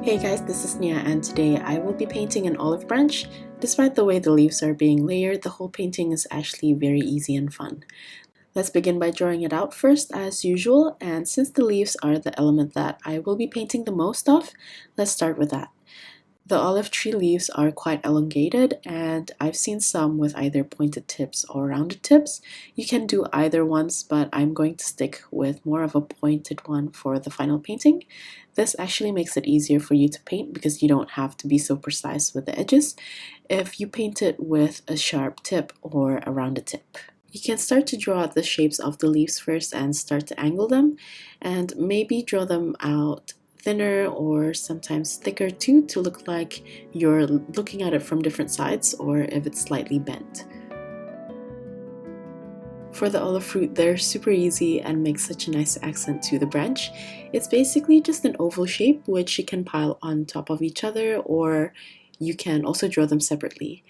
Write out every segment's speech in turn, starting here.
Hey guys, this is Nia and today I will be painting an olive branch. Despite the way the leaves are being layered, the whole painting is actually very easy and fun. Let's begin by drawing it out first as usual, and since the leaves are the element that I will be painting the most of, let's start with that. The olive tree leaves are quite elongated, and I've seen some with either pointed tips or rounded tips. You can do either ones, but I'm going to stick with more of a pointed one for the final painting. This actually makes it easier for you to paint because you don't have to be so precise with the edges if you paint it with a sharp tip or a rounded tip. You can start to draw out the shapes of the leaves first and start to angle them, and maybe draw them out thinner or sometimes thicker too, to look like you're looking at it from different sides or if it's slightly bent. For the olive fruit, they're super easy and make such a nice accent to the branch. It's basically just an oval shape which you can pile on top of each other, or you can also draw them separately.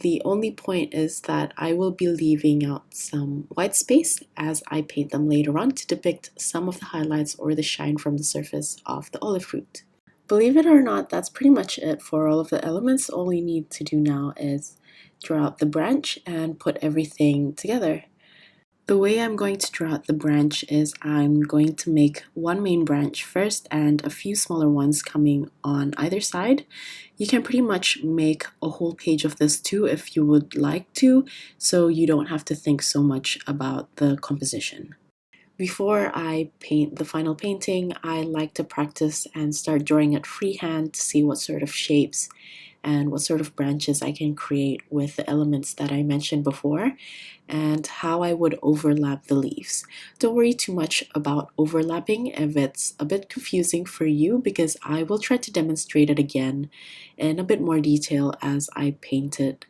The only point is that I will be leaving out some white space as I paint them later on to depict some of the highlights or the shine from the surface of the olive fruit. Believe it or not, that's pretty much it for all of the elements. All you need to do now is draw out the branch and put everything together. The way I'm going to draw out the branch is I'm going to make one main branch first and a few smaller ones coming on either side. You can pretty much make a whole page of this too if you would like to, so you don't have to think so much about the composition. Before I paint the final painting, I like to practice and start drawing it freehand to see what sort of shapes and what sort of branches I can create with the elements that I mentioned before, and how I would overlap the leaves. Don't worry too much about overlapping if it's a bit confusing for you, because I will try to demonstrate it again in a bit more detail as I paint it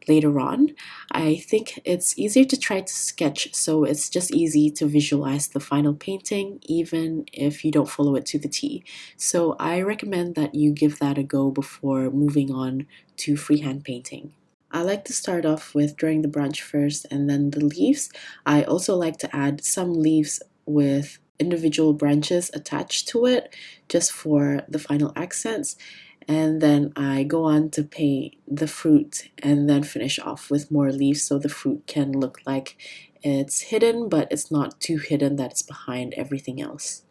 later on. I think it's easier to try to sketch, so it's just easy to visualize the final painting even if you don't follow it to the T. So I recommend that you give that a go before moving on to freehand painting. I like to start off with drawing the branch first and then the leaves. I also like to add some leaves with individual branches attached to it just for the final accents, and then I go on to paint the fruit and then finish off with more leaves so the fruit can look like it's hidden, but it's not too hidden that it's behind everything else.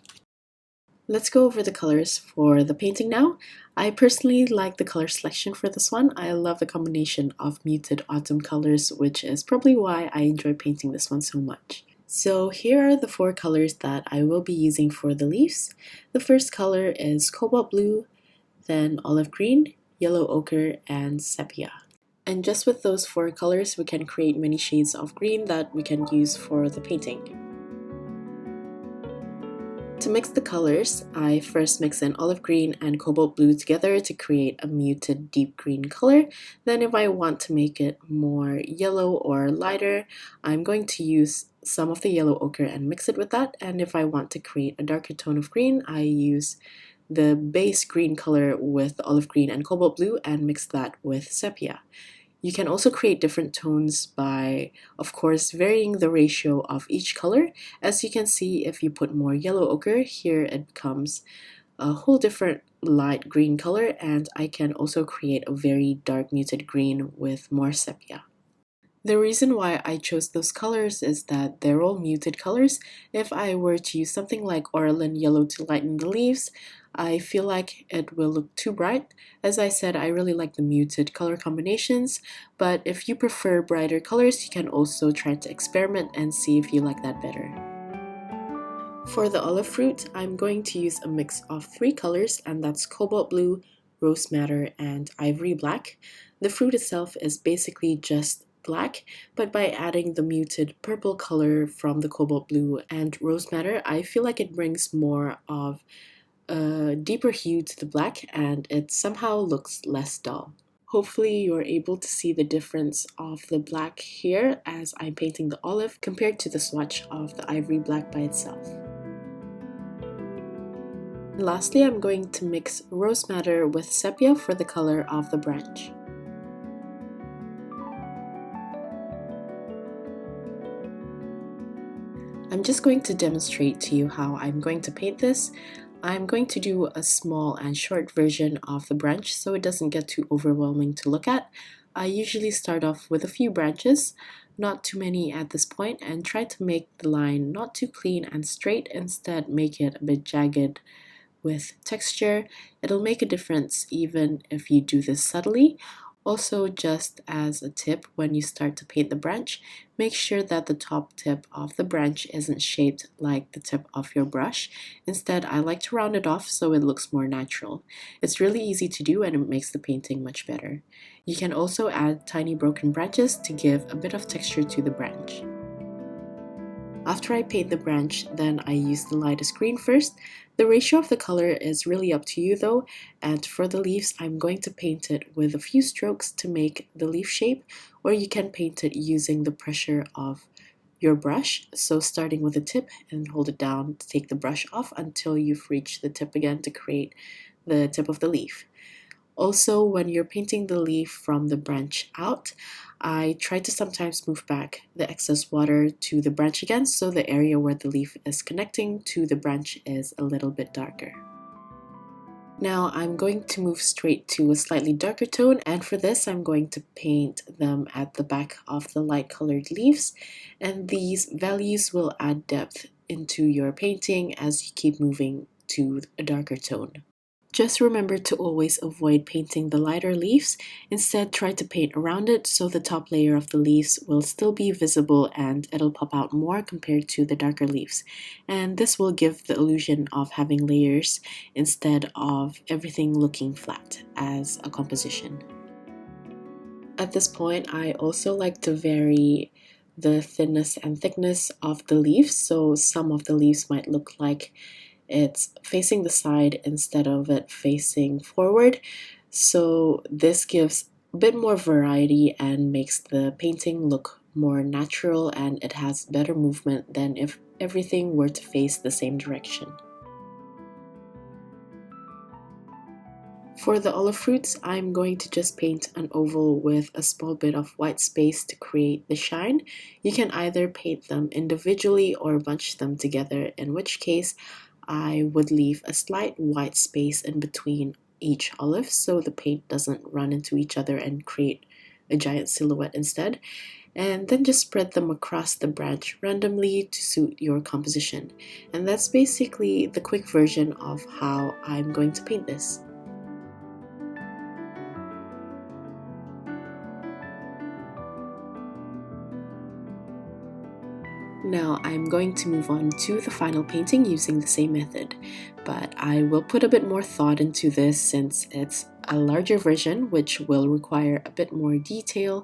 Let's go over the colors for the painting now. I personally like the color selection for this one. I love the combination of muted autumn colors, which is probably why I enjoy painting this one so much. So here are the four colors that I will be using for the leaves. The first color is cobalt blue, then olive green, yellow ochre, and sepia. And just with those four colors, we can create many shades of green that we can use for the painting. To mix the colors, I first mix in olive green and cobalt blue together to create a muted deep green color. Then if I want to make it more yellow or lighter, I'm going to use some of the yellow ochre and mix it with that. And if I want to create a darker tone of green, I use the base green color with olive green and cobalt blue and mix that with sepia. You can also create different tones by, of course, varying the ratio of each color. As you can see, if you put more yellow ochre, here it becomes a whole different light green color, and I can also create a very dark muted green with more sepia. The reason why I chose those colors is that they're all muted colors. If I were to use something like Orlin yellow to lighten the leaves, I feel like it will look too bright. As I said, I really like the muted color combinations, but if you prefer brighter colors, you can also try to experiment and see if you like that better. For the olive fruit, I'm going to use a mix of three colors, and that's cobalt blue, rose madder, and ivory black. The fruit itself is basically just black, but by adding the muted purple color from the cobalt blue and rose madder, I feel like it brings more of a deeper hue to the black and it somehow looks less dull. Hopefully you're able to see the difference of the black here as I'm painting the olive compared to the swatch of the ivory black by itself. Lastly, I'm going to mix rose madder with sepia for the color of the branch. I'm just going to demonstrate to you how I'm going to paint this. I'm going to do a small and short version of the branch so it doesn't get too overwhelming to look at. I usually start off with a few branches, not too many at this point, and try to make the line not too clean and straight, instead make it a bit jagged with texture. It'll make a difference even if you do this subtly. Also, just as a tip, when you start to paint the branch, make sure that the top tip of the branch isn't shaped like the tip of your brush. Instead, I like to round it off so it looks more natural. It's really easy to do and it makes the painting much better. You can also add tiny broken branches to give a bit of texture to the branch. After I paint the branch, then I use the lightest green first. The ratio of the color is really up to you though, and for the leaves I'm going to paint it with a few strokes to make the leaf shape, or you can paint it using the pressure of your brush. So starting with the tip and hold it down to take the brush off until you've reached the tip again to create the tip of the leaf. Also, when you're painting the leaf from the branch out, I try to sometimes move back the excess water to the branch again so the area where the leaf is connecting to the branch is a little bit darker. Now I'm going to move straight to a slightly darker tone, and for this I'm going to paint them at the back of the light colored leaves, and these values will add depth into your painting as you keep moving to a darker tone. Just remember to always avoid painting the lighter leaves. Instead, try to paint around it so the top layer of the leaves will still be visible and it'll pop out more compared to the darker leaves. And this will give the illusion of having layers instead of everything looking flat as a composition. At this point, I also like to vary the thinness and thickness of the leaves. So some of the leaves might look like it's facing the side instead of it facing forward. So this gives a bit more variety and makes the painting look more natural, and it has better movement than if everything were to face the same direction. For the olive fruits, I'm going to just paint an oval with a small bit of white space to create the shine. You can either paint them individually or bunch them together, in which case I would leave a slight white space in between each olive so the paint doesn't run into each other and create a giant silhouette instead. And then just spread them across the branch randomly to suit your composition. And that's basically the quick version of how I'm going to paint this. Now I'm going to move on to the final painting using the same method, but I will put a bit more thought into this since it's a larger version which will require a bit more detail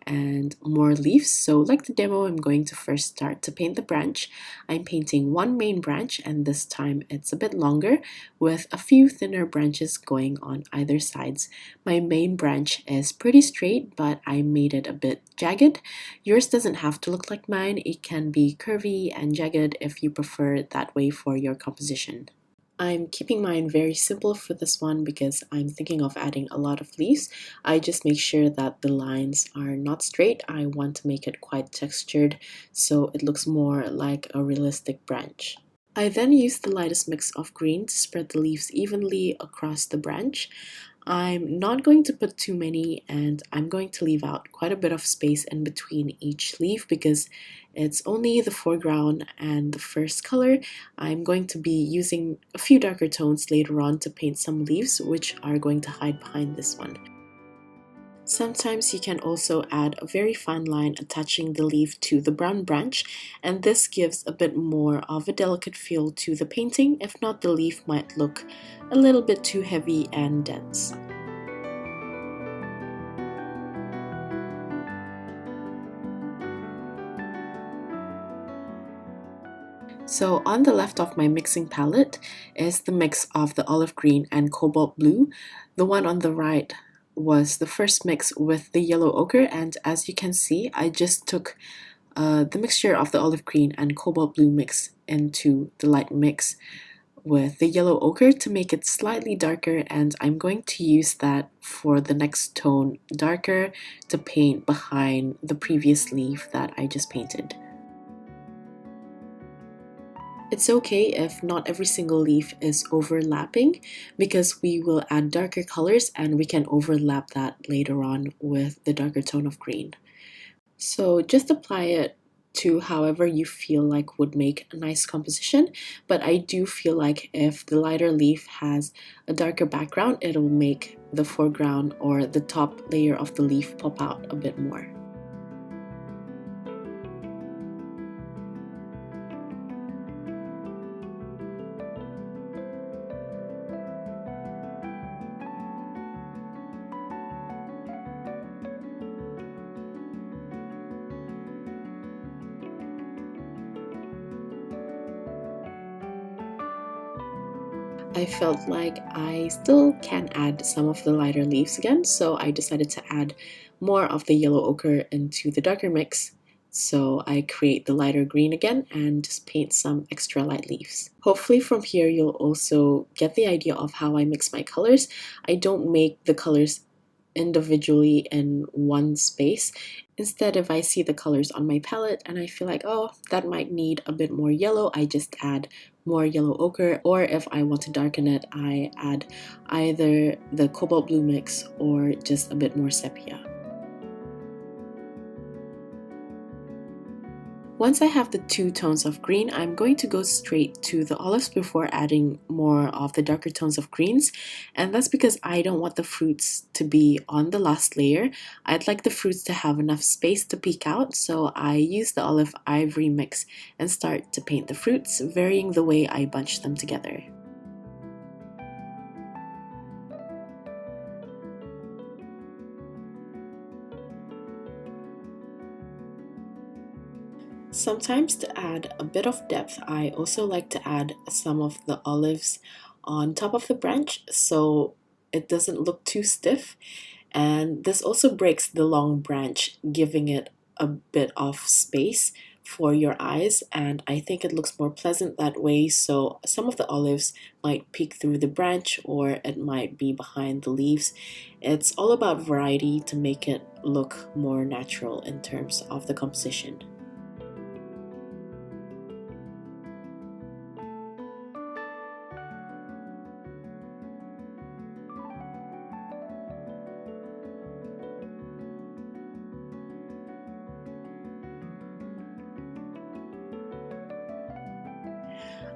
and more leaves. So like the demo, I'm going to first start to paint the branch. I'm painting one main branch, and this time it's a bit longer with a few thinner branches going on either sides. My main branch is pretty straight, but I made it a bit jagged. Yours doesn't have to look like mine. It can be curvy and jagged if you prefer it that way for your composition. I'm keeping mine very simple for this one because I'm thinking of adding a lot of leaves. I just make sure that the lines are not straight. I want to make it quite textured so it looks more like a realistic branch. I then use the lightest mix of green to spread the leaves evenly across the branch. I'm not going to put too many, and I'm going to leave out quite a bit of space in between each leaf because it's only the foreground and the first color. I'm going to be using a few darker tones later on to paint some leaves which are going to hide behind this one. Sometimes you can also add a very fine line attaching the leaf to the brown branch, and this gives a bit more of a delicate feel to the painting. If not, the leaf might look a little bit too heavy and dense. So on the left of my mixing palette is the mix of the olive green and cobalt blue. The one on the right was the first mix with the yellow ochre, and as you can see, I just took the mixture of the olive green and cobalt blue mix into the light mix with the yellow ochre to make it slightly darker, and I'm going to use that for the next tone darker to paint behind the previous leaf that I just painted. It's okay if not every single leaf is overlapping because we will add darker colors and we can overlap that later on with the darker tone of green. So just apply it to however you feel like would make a nice composition, but I do feel like if the lighter leaf has a darker background, it'll make the foreground or the top layer of the leaf pop out a bit more. I felt like I still can add some of the lighter leaves again, so I decided to add more of the yellow ochre into the darker mix. So I create the lighter green again and just paint some extra light leaves. Hopefully from here you'll also get the idea of how I mix my colors. I don't make the colors individually in one space. Instead, if I see the colors on my palette and I feel like, oh, that might need a bit more yellow, I just add more yellow ochre, or if I want to darken it, I add either the cobalt blue mix or just a bit more sepia. Once I have the two tones of green, I'm going to go straight to the olives before adding more of the darker tones of greens. And that's because I don't want the fruits to be on the last layer. I'd like the fruits to have enough space to peek out, so I use the olive ivory mix and start to paint the fruits, varying the way I bunch them together. Sometimes to add a bit of depth, I also like to add some of the olives on top of the branch so it doesn't look too stiff. And this also breaks the long branch, giving it a bit of space for your eyes. And I think it looks more pleasant that way. So some of the olives might peek through the branch or it might be behind the leaves. It's all about variety to make it look more natural in terms of the composition.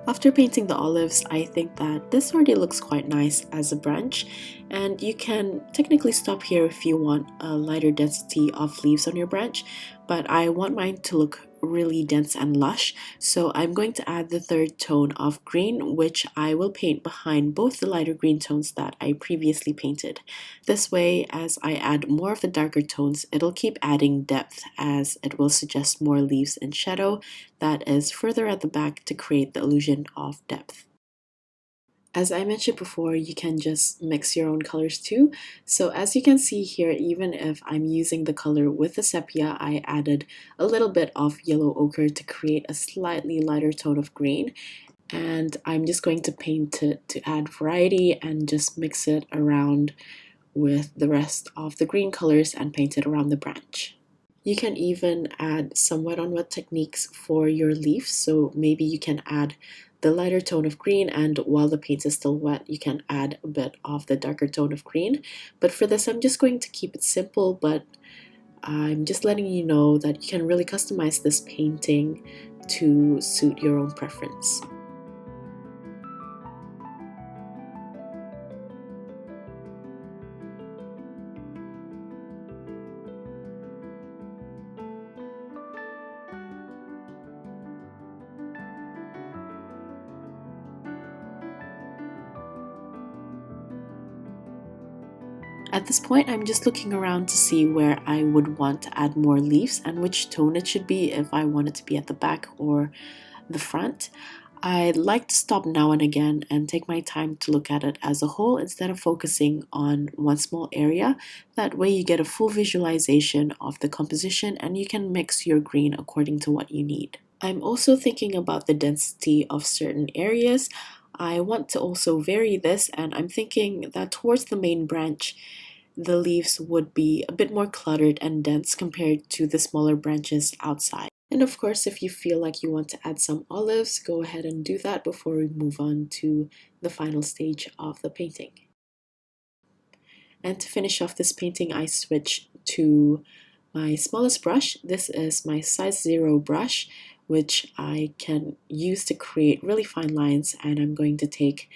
After painting the olives, I think that this already looks quite nice as a branch, and you can technically stop here if you want a lighter density of leaves on your branch, but I want mine to look really dense and lush, so I'm going to add the third tone of green, which I will paint behind both the lighter green tones that I previously painted. This way, as I add more of the darker tones, it'll keep adding depth as it will suggest more leaves and shadow that is further at the back to create the illusion of depth. As I mentioned before, you can just mix your own colors too. So as you can see here, even if I'm using the color with the sepia, I added a little bit of yellow ochre to create a slightly lighter tone of green. And I'm just going to paint it to add variety and just mix it around with the rest of the green colors and paint it around the branch. You can even add some wet on wet techniques for your leaves. So maybe you can add the lighter tone of green, and while the paint is still wet, you can add a bit of the darker tone of green. But for this, I'm just going to keep it simple, but I'm just letting you know that you can really customize this painting to suit your own preference. At this point, I'm just looking around to see where I would want to add more leaves and which tone it should be, if I want it to be at the back or the front. I'd like to stop now and again and take my time to look at it as a whole instead of focusing on one small area. That way you get a full visualization of the composition and you can mix your green according to what you need. I'm also thinking about the density of certain areas. I want to also vary this, and I'm thinking that towards the main branch, the leaves would be a bit more cluttered and dense compared to the smaller branches outside. And of course, if you feel like you want to add some olives, go ahead and do that before we move on to the final stage of the painting. And to finish off this painting, I switched to my smallest brush. This is my size 0 brush, which I can use to create really fine lines, and I'm going to take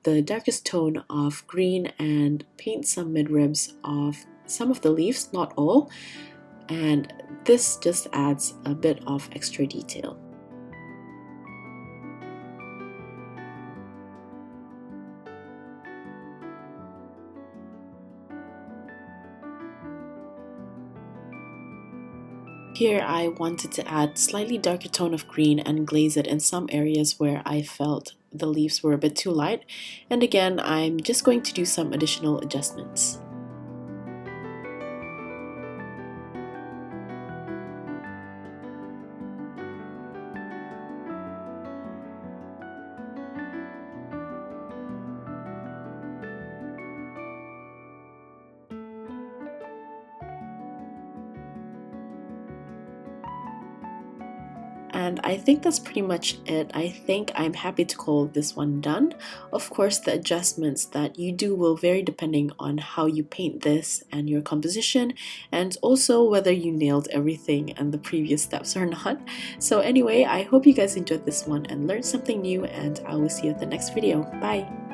the darkest tone of green and paint some midribs of some of the leaves, not all, and this just adds a bit of extra detail. Here I wanted to add slightly darker tone of green and glaze it in some areas where I felt the leaves were a bit too light, and again I'm just going to do some additional adjustments. And I think that's pretty much it. I think I'm happy to call this one done. Of course, the adjustments that you do will vary depending on how you paint this and your composition, and also whether you nailed everything and the previous steps or not. So anyway, I hope you guys enjoyed this one and learned something new, and I will see you at the next video. Bye!